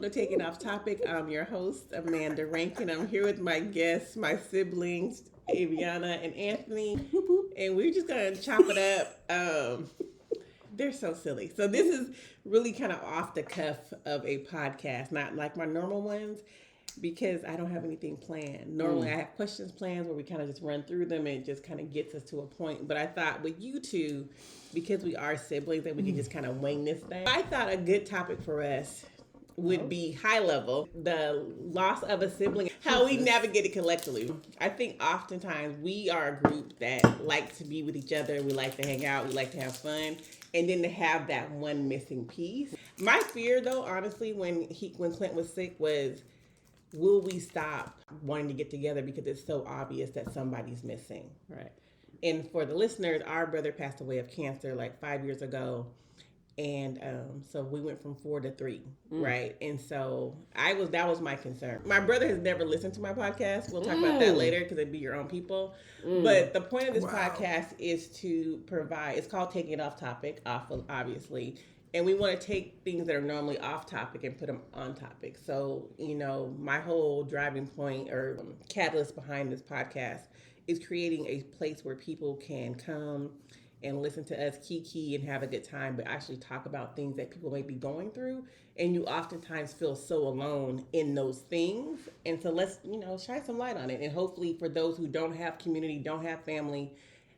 to Taking Off Topic. I'm your host, Amanda Rankin. I'm here with my guests, my siblings, Aviana and Anthony. And we're just going to chop it up. They're so silly. So this is really kind of off the cuff of a podcast, not like my normal ones, because I don't have anything planned. Normally I have questions planned where we kind of just run through them and it just kind of gets us to a point. But I thought with you two, because we are siblings, that we can just kind of wing this thing. I thought a good topic for us would be high level, the loss of a sibling, how we navigate it collectively. I think oftentimes we are a group that likes to be with each other. We like to hang out. We like to have fun. And then to have that one missing piece. My fear, though, honestly, when Clint was sick was, will we stop wanting to get together because it's so obvious that somebody's missing? Right. And for the listeners, our brother passed away of cancer like 5 years ago. And so we went from 4 to 3, right? And so that was my concern. My brother has never listened to my podcast. We'll talk about that later because it'd be your own people. But the point of this podcast is to provide, it's called Taking It Off Topic, obviously. And we want to take things that are normally off topic and put them on topic. So, my whole driving point or catalyst behind this podcast is creating a place where people can come and listen to us kiki and have a good time, but actually talk about things that people may be going through. And you oftentimes feel so alone in those things. And so let's, shine some light on it. And hopefully for those who don't have community, don't have family,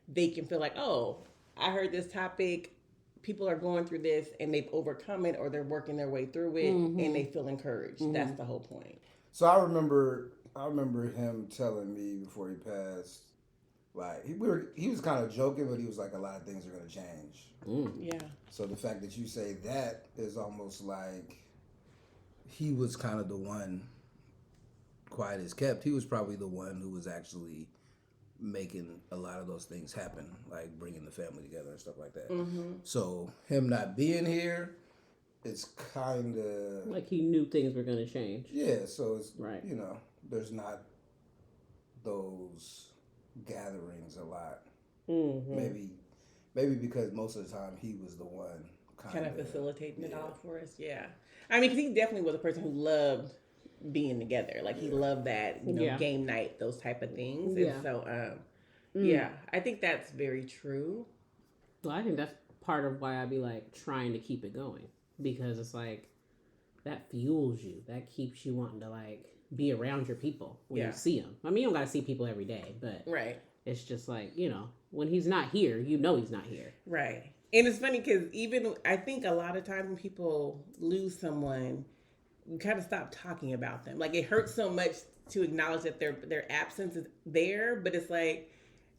they can feel like, oh, I heard this topic. People are going through this and they've overcome it or they're working their way through it and they feel encouraged. That's the whole point. So I remember him telling me before he passed, like he was kind of joking, but he was like, a lot of things are going to change. Yeah. So the fact that you say that is almost like he was kind of the one, quiet as kept. He was probably the one who was actually making a lot of those things happen, like bringing the family together and stuff like that. So him not being here, it's kind of like he knew things were going to change. Yeah, so it's right. There's not those gatherings a lot. Maybe because most of the time he was the one kind of facilitating it all for us. Yeah, I mean, because he definitely was a person who loved being together. Like he loved that, game night, those type of things. And so, I think that's very true. Well, I think that's part of why I'd be like trying to keep it going, because it's like that fuels you, that keeps you wanting to like be around your people when you see them. I mean, you don't got to see people every day, but it's just like, when he's not here, he's not here. Right. And it's funny because even I think a lot of times when people lose someone, you kind of stop talking about them. Like it hurts so much to acknowledge that their absence is there, but it's like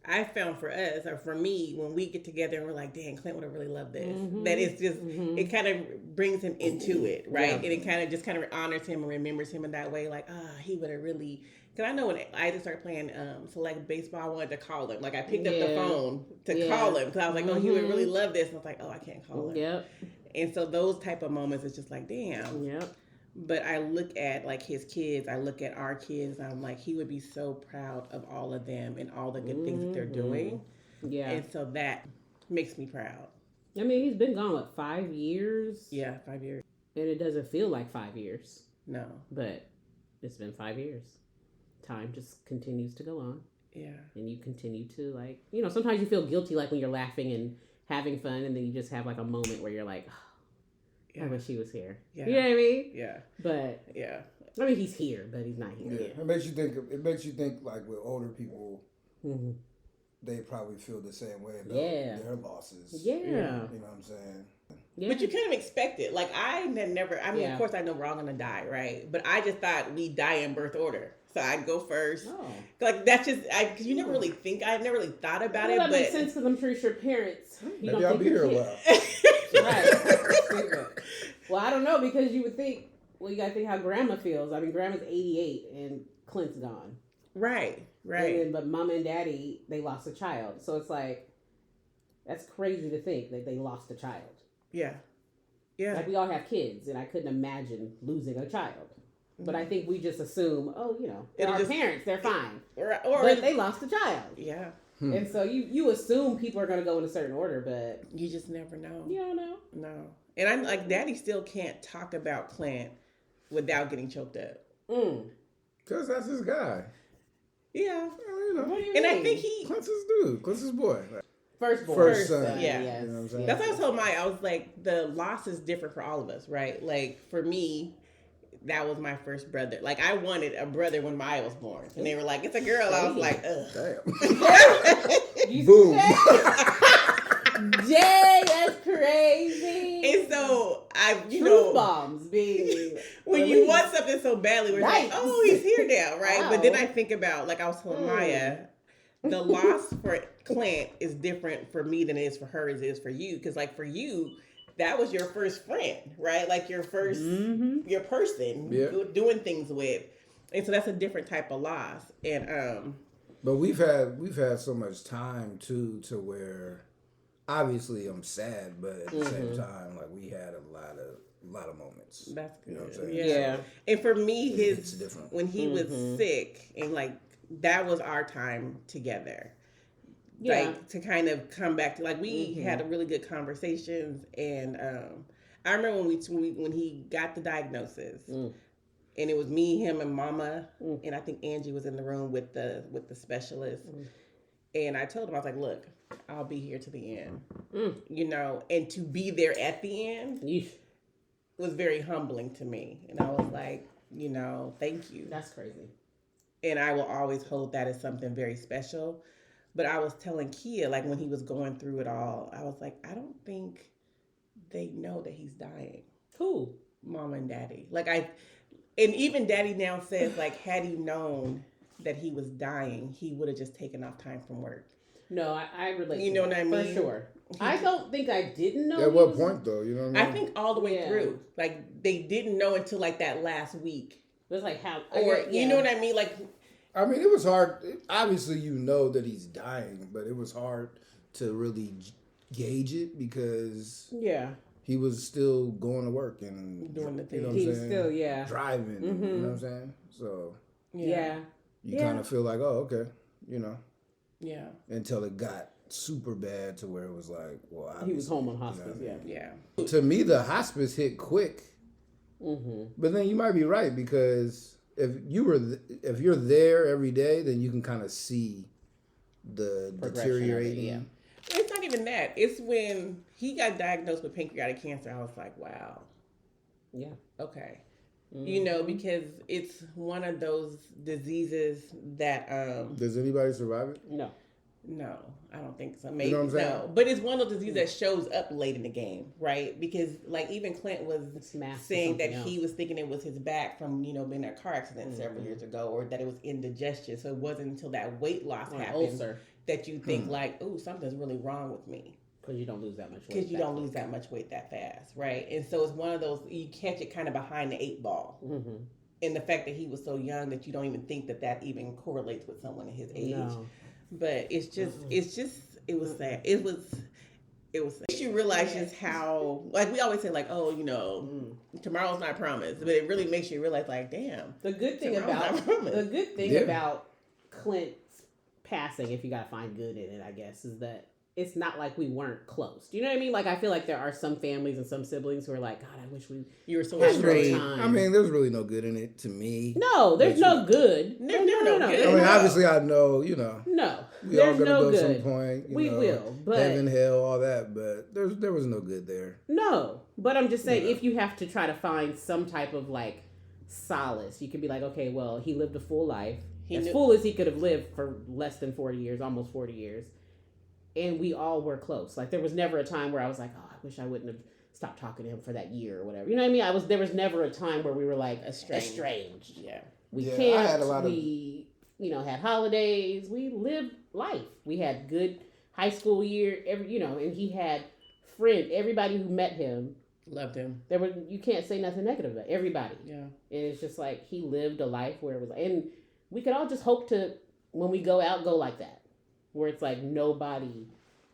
I found for us or for me when we get together and we're like, dang, Clint would have really loved this. That it's just it kind of brings him into it, right? And it kind of honors him and remembers him in that way. Like, he would have really. Because I know when I just started playing select baseball, I wanted to call him. Like I picked up the phone to call him because I was like, oh, he would really love this. And I was like, oh, I can't call him. Yep. And so those type of moments, it's just like, damn. Yep. But I look at like his kids, I look at our kids, and I'm like, he would be so proud of all of them and all the good things that they're doing. Yeah. And so that makes me proud. I mean, he's been gone, 5 years? Yeah, 5 years. And it doesn't feel like 5 years. No. But it's been 5 years. Time just continues to go on. Yeah. And you continue to like, sometimes you feel guilty like when you're laughing and having fun and then you just have like a moment where you're like, I wish he was here. Yeah. You know what I mean? Yeah. But I mean, he's here, but he's not here. Yeah. It makes you think like with older people, they probably feel the same way about their losses. Yeah. You know what I'm saying? Yeah. But you kind of expect it. Like I never. I mean, of course, I know we're all gonna die, right? But I just thought we die in birth order. So I'd go first. Oh. Like that's just because you never really think. I never really thought about it. That makes sense because I'm sure it's your parents. Maybe I'll be here a while. Right. Well, I don't know because you would think. Well, you gotta think how Grandma feels. I mean, Grandma's 88 and Clint's gone. Right. But Mama and Daddy, they lost a child. So it's like that's crazy to think that they lost a child. Yeah. Like we all have kids, and I couldn't imagine losing a child. But I think we just assume, they're our parents, they're fine. But they lost a child. Yeah. And so you assume people are going to go in a certain order, but you just never know. You don't know. No. And I'm like, Daddy still can't talk about Clint without getting choked up. Because that's his guy. Yeah. You know. What do you And mean? I think Clint's his dude. Clint's his boy. First son. Yeah. Yes. You know what I'm saying? That's what I told Maya. I was like, the loss is different for all of us, right? Like, for me, that was my first brother. Like, I wanted a brother when Maya was born. And they were like, it's a girl. I was like, ugh. Damn. Boom. Jay, that's crazy. And so, Truth bombs being when you want something so badly, we're like, Yikes. oh, he's here now, right? Wow. But then I think about, like I was telling Maya, the loss for Clint is different for me than it is for her as it is for you. Because, like, for you, that was your first friend, right? Like, your first, your person doing things with. And so that's a different type of loss. And, but we've had so much time, too, to where... Obviously, I'm sad, but at the same time, like we had a lot of moments. That's good. You know what I'm saying? Yeah. And for me, it's different. when he was sick, and like that was our time together. Yeah. Like to kind of come back to like we had a really good conversations, and I remember when he got the diagnosis, and it was me, him, and Mama, and I think Angie was in the room with the specialist, and I told him, I was like, look. I'll be here to the end, you know, and to be there at the end was very humbling to me. And I was like, you know, thank you. That's crazy. And I will always hold that as something very special. But I was telling Kia, like when he was going through it all, I was like, I don't think they know that he's dying. Cool. Mama and Daddy. And even Daddy now says, like, had he known that he was dying, he would have just taken off time from work. No, I relate. You know what I mean? For sure. I don't think I didn't know. At what point, though? You know what I mean? I think all the way through. Like, they didn't know until, like, that last week. It was like how... Or, you know what I mean? Like... I mean, it was hard. Obviously, you know that he's dying, but it was hard to really gauge it because... Yeah. He was still going to work and... Doing the thing. You know what He I'm was saying? still, Driving. You know what I'm saying? So... Yeah. You kind of feel like, oh, okay. You know? Yeah. Until it got super bad to where it was like, well, He was home on hospice, you know what I mean? Yeah. To me, the hospice hit quick. But then you might be right because if you're there every day, then you can kind of see the deteriorating. Yeah. It's not even that. It's when he got diagnosed with pancreatic cancer, I was like, wow. Yeah. Okay. You know, because it's one of those diseases that Does anybody survive it? No, I don't think so. Maybe You know what I'm saying? no. But it's one of those diseases that shows up late in the game, right? Because like even Clint was saying that he was thinking it was his back from, you know, being in a car accident several years ago, or that it was indigestion. So it wasn't until that weight loss happened that you think like, oh, something's really wrong with me. Because you don't lose that much weight. Because you don't lose that much weight that fast, right? And so it's one of those, you catch it kind of behind the 8 ball. And the fact that he was so young that you don't even think that even correlates with someone in his age. No. But it was sad. It was sad. You realize just how, like we always say, like, oh, you know, tomorrow's not promised. But it really makes you realize, like, damn. The good thing about Clint's passing, if you got to find good in it, I guess, is that it's not like we weren't close. Do you know what I mean? Like, I feel like there are some families and some siblings who are like, God, I wish you were so straight. I mean, there's really no good in it to me. No, there's no good. No. I mean, obviously, I know, you know. No, we all gonna go at some point. We will, but heaven, hell, all that. But there was no good there. No, but I'm just saying, if you have to try to find some type of like solace, you could be like, okay, well, he lived a full life, full as he could have lived for less than 40 years, almost 40 years. And we all were close. Like, there was never a time where I was like, oh, I wish I wouldn't have stopped talking to him for that year or whatever. You know what I mean? There was never a time where we were like estranged. Yeah. We camped. We, had holidays. We lived life. We had good high school year. And he had everybody who met him loved him. You can't say nothing negative about everybody. Yeah. And it's just like he lived a life where it was, and we could all just hope to, when we go out, go like that. Where it's like nobody.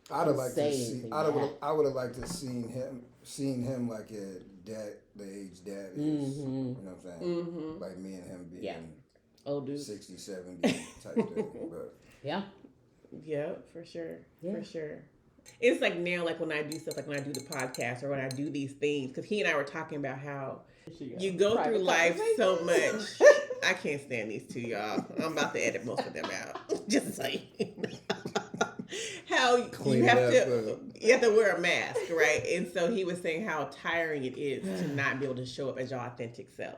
I would have liked to seen him like the age Dad is. You know what I'm saying? Like me and him being old dude, 60, 70 type thing. But yeah, for sure, for sure. It's like now, like when I do stuff, like when I do the podcast or when I do these things, because he and I were talking about how you go through life so much. I can't stand these two, y'all. I'm about to edit most of them out. Just so you know. How Clean you have it to up. you have to wear a mask, right? And so he was saying how tiring it is to not be able to show up as your authentic self.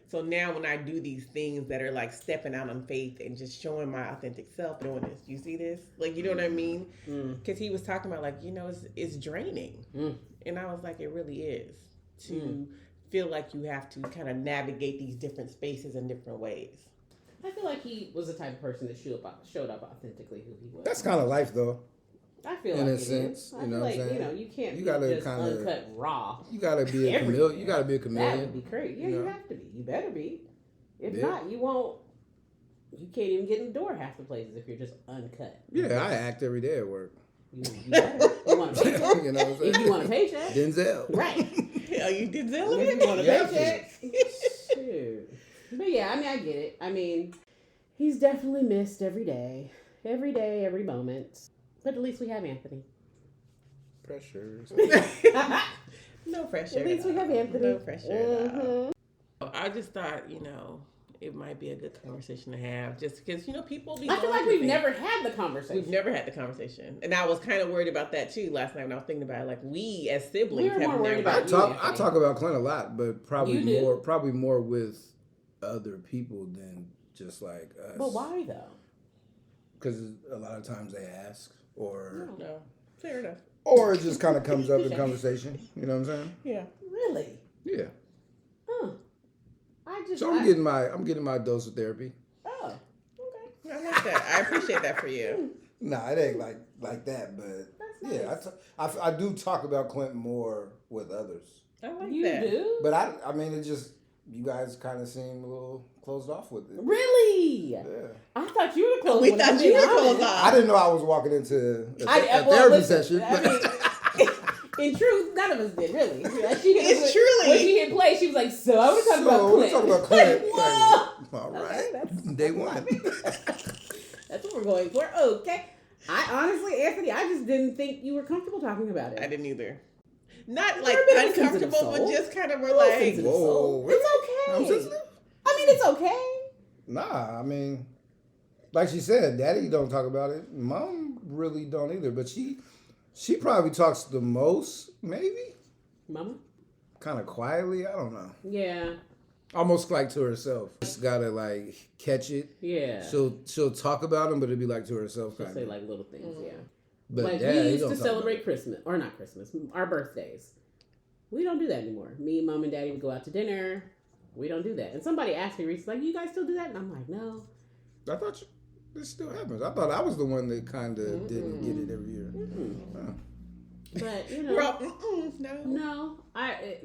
So now when I do these things that are like stepping out on faith and just showing my authentic self, doing this, you see this? Like, you know what I mean? Because he was talking about like, it's draining. And I was like, it really is to feel like you have to kind of navigate these different spaces in different ways. I feel like he was the type of person that showed up authentically who he was. That's kind of life, though. I feel in like a it sense, is. you know what I'm saying? You can't You be gotta just kinda- uncut raw. You gotta be a chameleon. You gotta be a That would chameleon. be crazy. Yeah, You you know? have to be. You better be. If Yeah. not, you won't. You can't even get in the door half the places if you're just uncut. Yeah, I act every day at work. You better. You want a paycheck? You know what I'm saying? If you want a paycheck, Denzel. right? Hell, you did that. If you want a Yeah. paycheck, shoot. But yeah, I mean, I get it. I mean, he's definitely missed every day, every moment. But at least we have Anthony. Pressures. No pressure. At least we have Anthony. No pressure at all. Mhm. I just thought, it might be a good conversation to have, just because people be. I feel going like through we've things. never had the conversation. We've never had the conversation, and I was kind of worried about that too last night when I was thinking about it. Like we as siblings We were have more worried never. about I talk about Clint a lot, but probably You do? more with other people than just like us. But why though? Because a lot of times they ask, or No, fair enough. or it just kind of comes up in conversation. You know what I'm saying? Yeah. Really? Yeah. Huh. I just. So I'm getting my dose of therapy. Oh. Okay. I like that. I appreciate that for you. Nah, it ain't like that, but That's yeah, nice. I do talk about Clint more with others. I like You that. do? But I mean, it just, you guys kind of seem a little closed off with it. Really? Yeah. I thought you were closed. We when thought I'm you being were closed honest. off. I didn't know I was walking into a Well, therapy listen, session. I mean, in truth, none of us did really. Like, It's truly- when she hit play. She was like, "So I want to talk about we're Clint." talking about Clint. Whoa! All Okay, right. that's- Day one. That's what we're going for. Okay. I honestly, Anthony, I just didn't think you were comfortable talking about it. I didn't either. Not You're like a bit of a sensitive uncomfortable, but soul. just kind of were You're a like. sensitive Whoa, soul. really? It's okay. I'm sensitive? I mean, it's okay. Nah, I mean, like she said, Daddy don't talk about it. Mom really don't either. But she probably talks the most, maybe, Mama? kind of quietly. I don't know. Yeah. Almost like to herself. Just gotta like catch it. Yeah. She'll talk about them, but it'd be like to herself She'll kind say of. like little things, yeah. But Like Dad, we he used don't to talk about celebrate it. Christmas, or not Christmas, our birthdays. We don't do that anymore. Me, Mom, and Daddy would go out to dinner. We don't do that. And somebody asked me recently, like, "You guys still do that?" And I'm like, "No." I thought this still happens. I thought I was the one that kind of didn't get it every year. Oh. But No. no,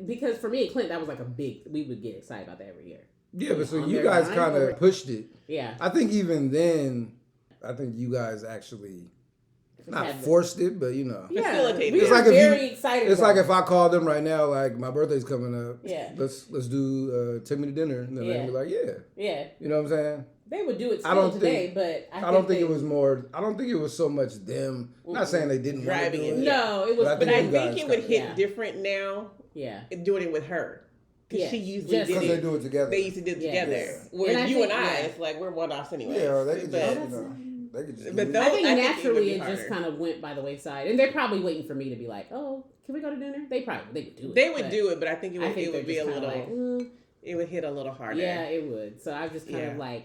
because for me and Clint, that was like we would get excited about that every year. Yeah, but so On you their guys mind kind or- of pushed it. Yeah, I think even then, I think you guys actually not had the- forced it, but you know. yeah. Facilitated. We It's were like if you- very excited. It's about like if I called them right now, like my birthday's coming up. Yeah. Let's do take me to dinner, and then they'd be like, yeah, yeah, you know what I'm saying? they would do it I still don't today, think- but I don't think it was more. I don't think it was so much them. Not saying they didn't want to do Driving it. it. No, it was. But I But think I you think guys it would kinda- hit Yeah. different now Yeah, doing it with her. Because Yes. she usually Just- did Because they it. do it together. They used to do it Yes. together. Yes. Whereas And I you think- and I, yeah. it's like we're one-offs anyway. Yeah, or they could But- just, that's- they could just. But do those- it. I think I think it would naturally be it just harder. kind of went by the wayside, and they're probably waiting for me to be like, "Oh, can we go to dinner?" They would do it. They would but do it, but I think it I would, think it they're would be a just little. kinda like, It would hit a little harder. yeah, it would. So I just kind of Yeah. like,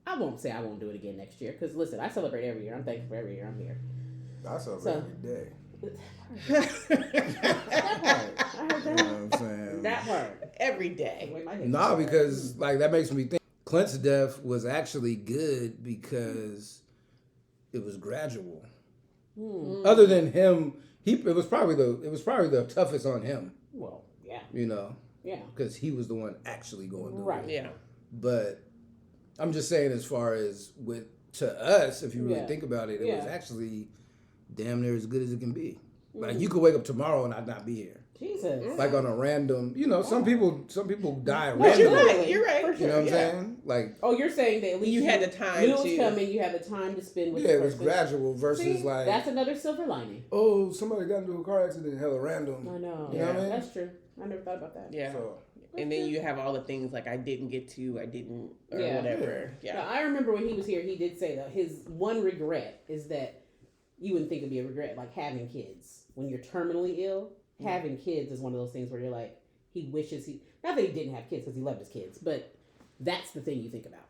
I won't say I won't do it again next year because listen, I celebrate every year. I'm thankful for every year I'm here. I celebrate So- every day. That part, I heard You know that. what I'm saying? That part. Every day. Wait, my head's No, sore. because like that makes me think Clint's death was actually good because it was gradual. Other than him, it was probably the toughest on him, Well, yeah, you know, yeah, because he was the one actually going through right. it. Yeah. But I'm just saying, as far as to us, if you really Yeah. think about it, it was Yeah. actually damn near as good as it can be. Like you could wake up tomorrow and I'd not be here. Jesus. Like on a random, some people die But you're randomly. right. You're right. You know what I'm saying? Like, oh, you're saying that at least you had the time knew it was to- coming. You had the time to spend with. yeah, the it was person. gradual versus See, like, that's another silver lining. oh, somebody got into a car accident, hella random. I know. You know what I mean? That's true. I never thought about that. Yeah. So, And then you have all the things like I didn't get to, I didn't, or Yeah. whatever. Yeah. Now, I remember when he was here, he did say that his one regret is that you wouldn't think it'd be a regret, like having kids. When you're terminally ill, having kids is one of those things where you're like, he wishes not that he didn't have kids because he loved his kids, but that's the thing you think about.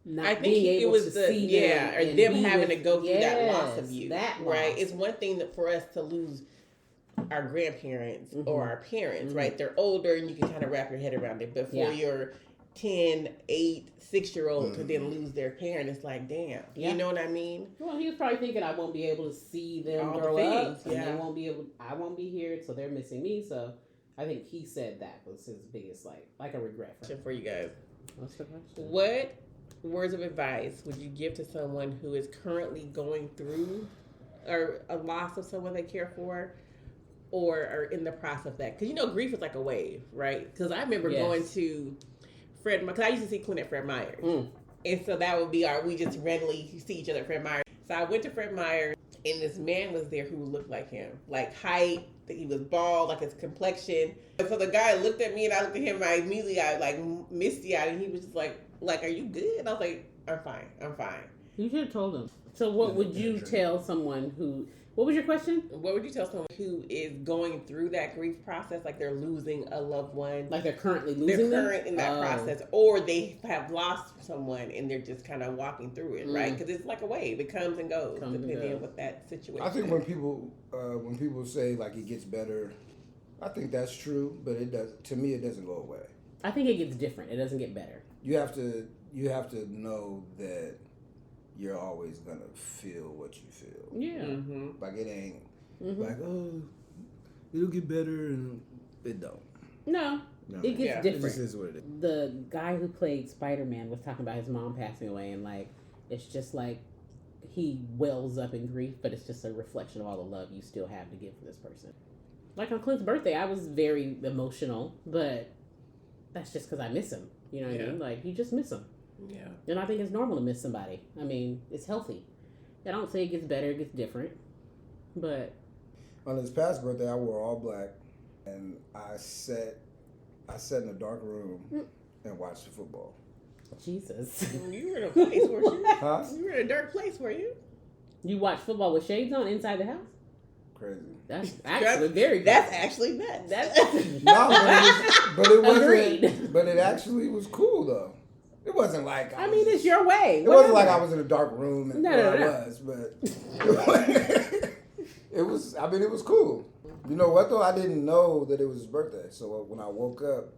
Not I think being able it was to the see them or and them be having with- to go through that loss Yes, of you, that right? loss. It's one thing that for us to lose our grandparents or our parents, Mhm. right? They're older and you can kind of wrap your head around it, but for Yeah. your 10, 8, 6-year-old to then lose their parent, it's like, damn, Yeah. you know what I mean? Well, he was probably thinking I won't be able to see them All the grow up, things, and yeah. they won't be able. I won't be here, so they're missing me. So I think he said that was his biggest like a regret for him. For you guys, What's the question? what words of advice would you give to someone who is currently going through or a loss of someone they care for, or are in the process of that? Because grief is like a wave, right? Because I remember Yes. going to Fred, because I used to see Clint at Fred Meyer's, and so that would be we just randomly see each other at Fred Meyer's. So I went to Fred Meyer's, and this man was there who looked like him, like height. He was bald, like his complexion. And so the guy looked at me, and I looked at him, and I immediately got like misty eyed, and he was just like, are you good? And I was like, I'm fine. You should have told him. So what would you tell someone who? What was your question? What would you tell someone who is going through that grief process, like they're losing a loved one, Like they're currently they're losing them? current in that process, or they have lost someone and they're just kind of walking through it, right? Because it's like a wave; it comes and goes depending on what that situation. I think when people say like it gets better, I think that's true, but it does. To me, it doesn't go away. I think it gets different. It doesn't get better. You have to know that you're always gonna feel what you feel. Yeah. Mm-hmm. Like it ain't like, oh, it'll get better, and it don't. No, it gets It different. just is what it is. The guy who played Spider-Man was talking about his mom passing away, and like it's just like he wells up in grief, but it's just a reflection of all the love you still have to give for this person. Like on Clint's birthday, I was very emotional, but that's just because I miss him. You know what I mean? Like you just miss him. Yeah. And I think it's normal to miss somebody. I mean, it's healthy. I don't say it gets better, it gets different. But On his past birthday, I wore all black, and I sat in a dark room and watched the football. Jesus. You were in a place, weren't you? Huh? You were in a dark place, were you? You watch football with shades on inside the house? Crazy. That's actually very That's actually nuts. No, but it wasn't. Agreed. But it actually was cool though. It wasn't like I mean, it's your way. It wasn't like I was in a dark room and No. I was, but it was. I mean, it was cool. You know what though? I didn't know that it was his birthday. So when I woke up,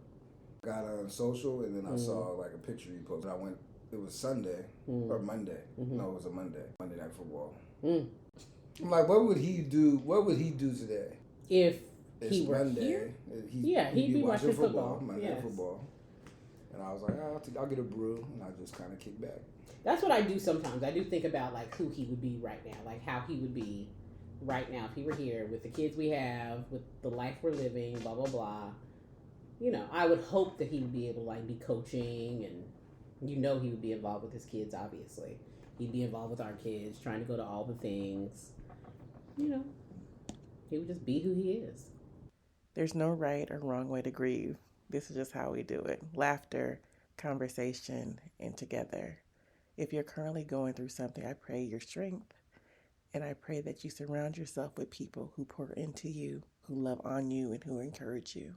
got on social, and then I saw like a picture he posted. I went. It was Sunday or Monday. No, it was a Monday. Monday Night Football. I'm like, what would he do? What would he do today? If It's he were Monday. here? He'd be watching football. Monday Night Yes. Football. And I was like, I'll get a brew, and I just kind of kick back. That's what I do sometimes. I do think about like who he would be right now, like how he would be right now if he were here with the kids we have, with the life we're living, blah blah blah. You know, I would hope that he would be able to like be coaching, and he would be involved with his kids. Obviously, he'd be involved with our kids, trying to go to all the things. You know, he would just be who he is. There's no right or wrong way to grieve. This is just how we do it. Laughter, conversation, and together. If you're currently going through something, I pray your strength, and I pray that you surround yourself with people who pour into you, who love on you, and who encourage you.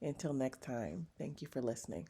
Until next time, thank you for listening.